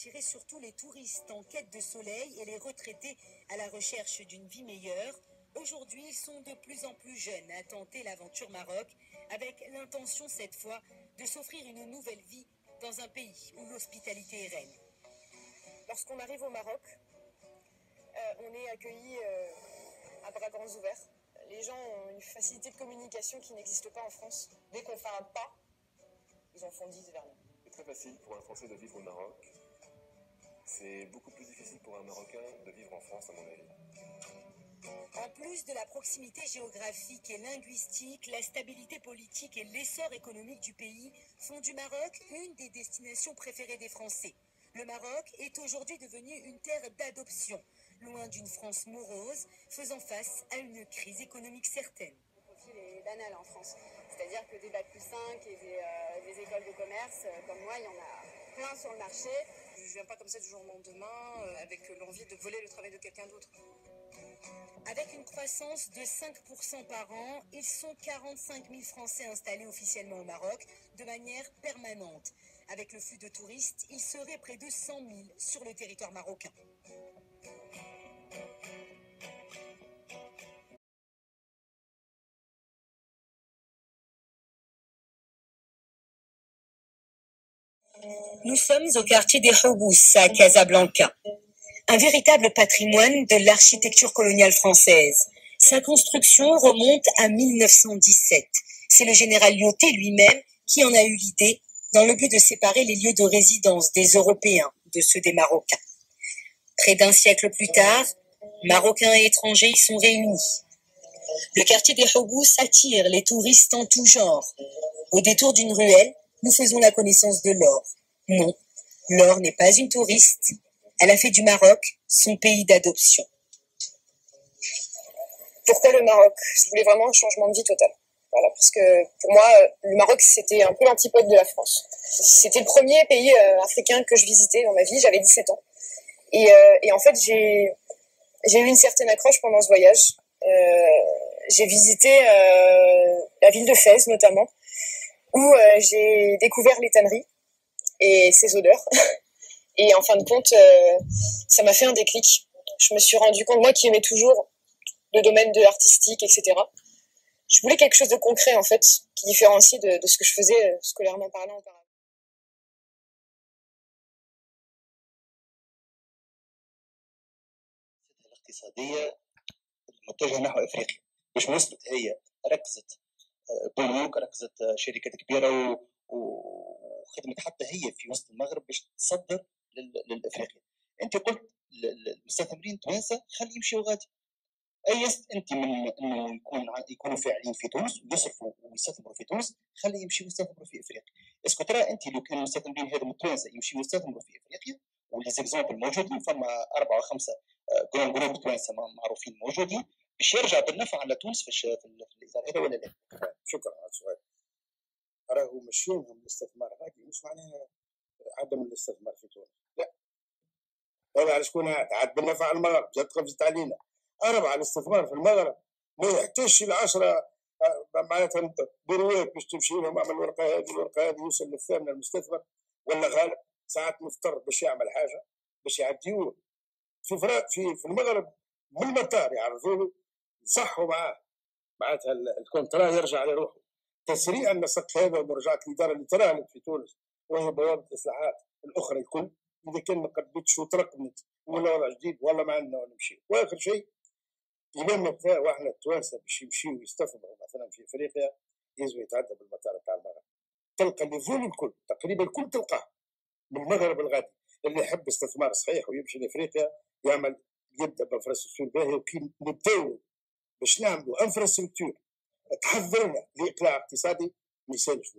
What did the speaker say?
attirer surtout les touristes en quête de soleil et les retraités à la recherche d'une vie meilleure. Aujourd'hui, ils sont de plus en plus jeunes à tenter l'aventure Maroc, avec l'intention cette fois de s'offrir une nouvelle vie dans un pays où l'hospitalité est reine. Lorsqu'on arrive au Maroc, on est accueilli à bras grands ouverts. Les gens ont une facilité de communication qui n'existe pas en France. Dès qu'on fait un pas, ils en font 10 vers nous. C'est très facile pour un Français de vivre au Maroc. C'est beaucoup plus difficile pour un Marocain de vivre en France, à mon avis. En plus de la proximité géographique et linguistique, la stabilité politique et l'essor économique du pays font du Maroc une des destinations préférées des Français. Le Maroc est aujourd'hui devenu une terre d'adoption, loin d'une France morose, faisant face à une crise économique certaine. Le profil est banal en France, c'est-à-dire que des Bac+5 et des écoles de commerce, comme moi, il y en a plein sur le marché. Je ne viens pas comme ça du jour au lendemain, avec l'envie de voler le travail de quelqu'un d'autre. Avec une croissance de 5% par an, ils sont 45 000 Français installés officiellement au Maroc de manière permanente. Avec le flux de touristes, il serait près de 100 000 sur le territoire marocain. Nous sommes au quartier des Houbous à Casablanca. Un véritable patrimoine de l'architecture coloniale française. Sa construction remonte à 1917. C'est le général Lyautey lui-même qui en a eu l'idée dans le but de séparer les lieux de résidence des Européens de ceux des Marocains. Près d'un siècle plus tard, Marocains et étrangers y sont réunis. Le quartier des Houbous attire les touristes en tout genre. Au détour d'une ruelle, nous faisons la connaissance de Laure. Non, Laure n'est pas une touriste. Elle a fait du Maroc son pays d'adoption. Pourquoi le Maroc? Je voulais vraiment un changement de vie total. Voilà, parce que pour moi, le Maroc, c'était un peu l'antipode de la France. C'était le premier pays africain que je visitais dans ma vie, j'avais 17 ans. Et en fait, j'ai eu une certaine accroche pendant ce voyage. J'ai visité la ville de Fès, notamment, où j'ai découvert les tanneries et ses odeurs. Et en fin de compte, ça m'a fait un déclic. Je me suis rendu compte, moi qui aimais toujours le domaine de l'artistique, etc., je voulais quelque chose de concret, en fait, qui différencie de ce que je faisais scolairement parlant auparavant. الاقتصادية المتجهة نحو أفريقيا مش وصلت هي ركزت بنوك ركزت شركات كبيرة وخدمت حتى هي في وسط المغرب باش تصدر للأفريقيا. أنت قلت المستثمرين التوانسة خلي يمشيوا غادي. أيست أنت من إنه يكونوا فاعلين في تونس ويصرفوا ويستثمروا في تونس خلي يمشيوا يستثمروا في أفريقيا. اسكو ترى أنت لو كانوا المستثمرين هذوما التوانسة يمشيوا يستثمروا في أفريقيا ولي زيكزامبل موجودين فما 4 أو 5 جران جروب توانسة معروفين موجودين باش يرجع بالنفع على تونس في الإطار هذا ولا لا؟ شكرا على السؤال. راهو مشيونهم الاستثمار غادي مش معناها عدم الاستثمار في تونس، لا. هذا على شكون عاد بالنفع على المغرب، جات خفزت علينا. أربعة الاستثمار في المغرب ما يحتاجش ال10 معناتها بروات باش تمشي لهم اعمل الورقة هذه يوصل للثامنة المستثمر ولا غالب ساعات مضطر باش يعمل حاجة باش يعديوه. في المغرب بالمطار يعرضوا له يصحوا معاه معناتها الكونترا يرجع لروحه تسريعا نسق هذا ومرجعة الإدارة اللي تراهنت في تونس وهي بوابة الإصلاحات الأخرى الكل إذا كان ما قدتش وترقمت ولا وضع جديد والله ما عندنا ونمشي. وآخر شيء إمامنا بتاعه واحنا التوانسة باش يمشيوا يستثمروا مثلا في أفريقيا يلزم يتعدى بالمطار بتاع المغرب. تلقى اللي فول الكل تقريبا الكل تلقاه من المغرب الغادي اللي يحب استثمار صحيح ويمشي لأفريقيا يعمل يبدا بانفراستركتور باهيه وكي نبداو باش نعملوا انفراستركتور تحضرنا لاقلاع اقتصادي ما يسالش.